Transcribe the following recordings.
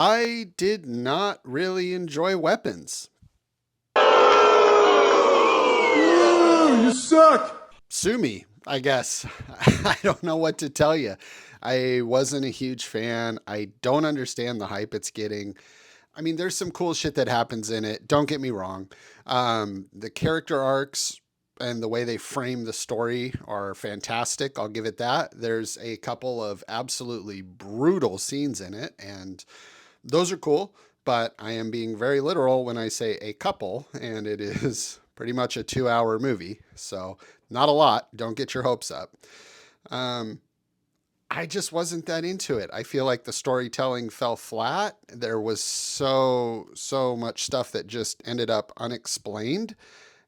I did not really enjoy Weapons. You suck! Sue me, I guess. I don't know what to tell you. I wasn't a huge fan. I don't understand the hype it's getting. I mean, there's some cool shit that happens in it. Don't get me wrong. The character arcs and the way they frame the story are fantastic. I'll give it that. There's a couple of absolutely brutal scenes in it, and those are cool. But I am being very literal when I say a couple, and it is pretty much a 2 hour movie. So, not a lot. Don't get your hopes up. Um, I just wasn't that into it. I feel like the storytelling fell flat. There was so much stuff that just ended up unexplained,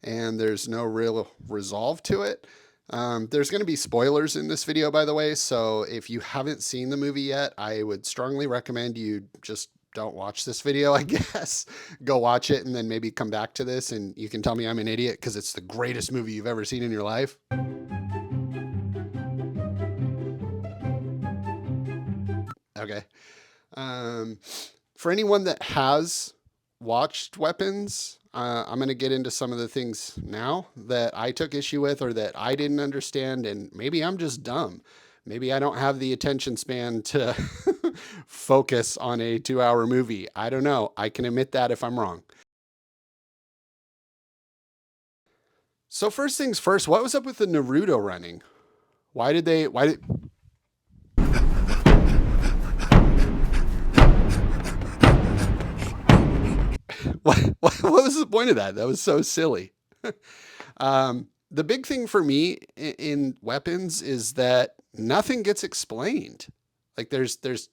and there's no real resolve to it. There's going to be spoilers in this video, by the way. So if you haven't seen the movie yet, I would strongly recommend you just don't watch this video, I guess. Go watch it and then maybe come back to this and you can tell me I'm an idiot because it's the greatest movie you've ever seen in your life. Okay. Um, for anyone that has watched Weapons, I'm going to get into some of the things now that I took issue with or that I didn't understand, and maybe I'm just dumb. Maybe I don't have the attention span to focus on a 2 hour movie. I don't know. I can admit that if I'm wrong. So, first things first, what was up with the Naruto running? Why did, what was the point of that? That was so silly. The big thing for me in Weapons is that nothing gets explained. Like there's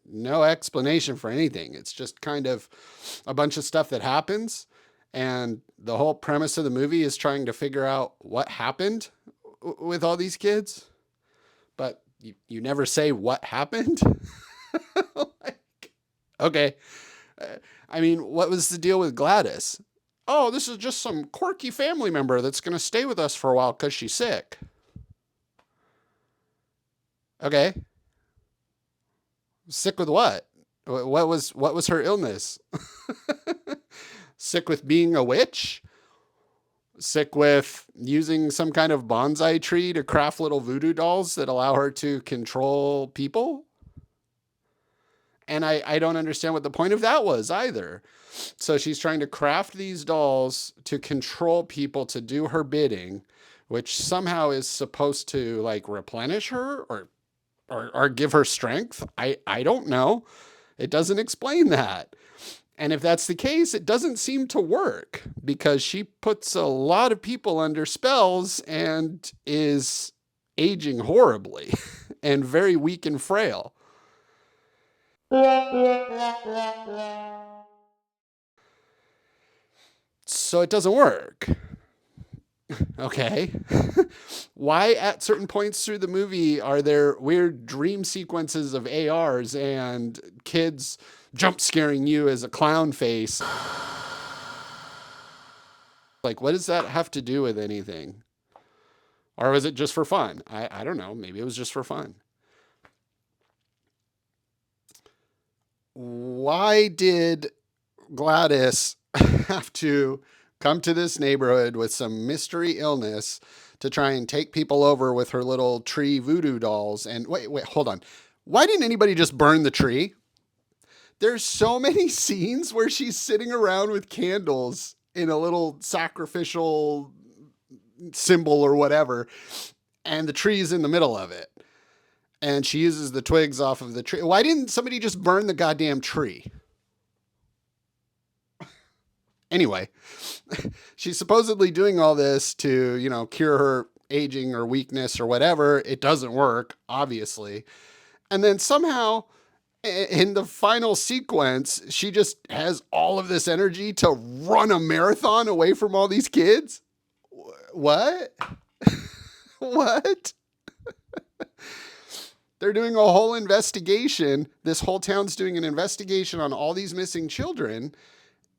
no explanation for anything. It's just kind of a bunch of stuff that happens, and the whole premise of the movie is trying to figure out what happened with all these kids. But you never say what happened. Like, okay, I mean, what was the deal with Gladys? Oh, this is just some quirky family member that's going to stay with us for a while because she's sick. Okay. Sick with what? What was her illness? Sick with being a witch? Sick with using some kind of bonsai tree to craft little voodoo dolls that allow her to control people? And I don't understand what the point of that was either. So she's trying to craft these dolls to control people to do her bidding, which somehow is supposed to like replenish her or give her strength. I don't know. It doesn't explain that. And if that's the case, it doesn't seem to work because she puts a lot of people under spells and is aging horribly and very weak and frail. So it doesn't work. Okay. Why at certain points through the movie are there weird dream sequences of ARs and kids jump scaring you as a clown face? Like, what does that have to do with anything? Or was it just for fun? I don't know. Maybe it was just for fun. Why did Gladys have to come to this neighborhood with some mystery illness to try and take people over with her little tree voodoo dolls? And wait, hold on. Why didn't anybody just burn the tree? There's so many scenes where she's sitting around with candles in a little sacrificial symbol or whatever, and the tree's in the middle of it. And she uses the twigs off of the tree. Why didn't somebody just burn the goddamn tree? Anyway, she's supposedly doing all this to, cure her aging or weakness or whatever. It doesn't work, obviously. And then somehow in the final sequence, she just has all of this energy to run a marathon away from all these kids. What? What? They're doing a whole investigation. This whole town's doing an investigation on all these missing children.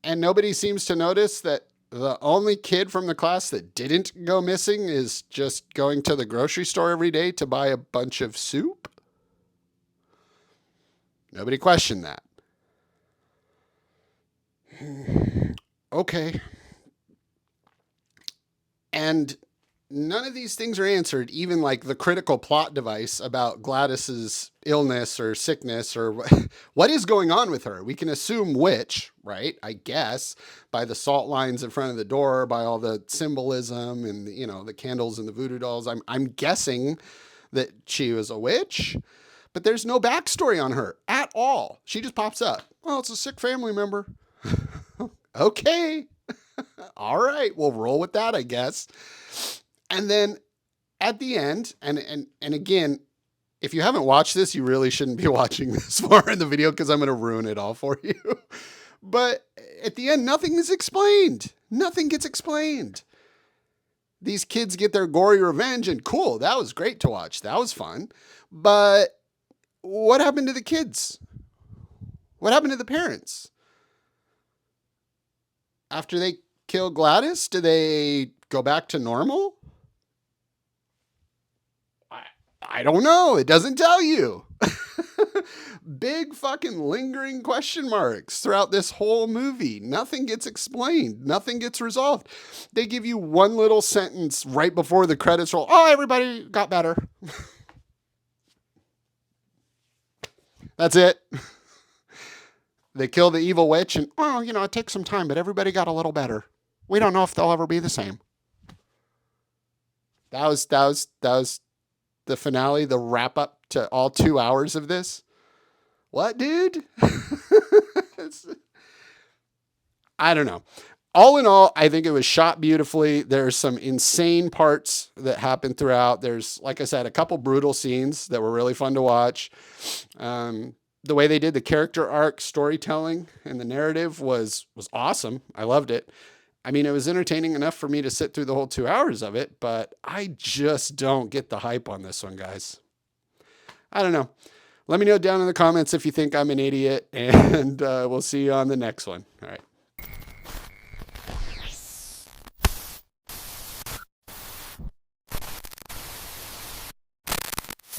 And nobody seems to notice that the only kid from the class that didn't go missing is just going to the grocery store every day to buy a bunch of soup. Nobody questioned that. Okay. And none of these things are answered, even like the critical plot device about Gladys's illness or sickness or what is going on with her. We can assume which, right? I guess by the salt lines in front of the door, by all the symbolism and the candles and the voodoo dolls. I'm guessing that she was a witch, but there's no backstory on her at all. She just pops up. Well, it's a sick family member. Okay. All right, we'll roll with that, I guess. And then at the end, and again, if you haven't watched this, you really shouldn't be watching this far in the video because I'm going to ruin it all for you. But at the end, nothing is explained. Nothing gets explained. These kids get their gory revenge, and cool, that was great to watch. That was fun. But what happened to the kids? What happened to the parents? After they kill Gladys, do they go back to normal? I don't know. It doesn't tell you. Big fucking lingering question marks throughout this whole movie. Nothing gets explained. Nothing gets resolved. They give you one little sentence right before the credits roll. Oh, everybody got better. That's it. They kill the evil witch and, oh, it takes some time, but everybody got a little better. We don't know if they'll ever be the same. That was the finale, the wrap up to all 2 hours of this. What, dude? I don't know. All in all, I think it was shot beautifully. There's some insane parts that happen throughout. There's, like I said, a couple brutal scenes that were really fun to watch. The way they did the character arc storytelling and the narrative was awesome. I loved it. I mean, it was entertaining enough for me to sit through the whole 2 hours of it, but I just don't get the hype on this one, guys. I don't know. Let me know down in the comments if you think I'm an idiot, and we'll see you on the next one. All right.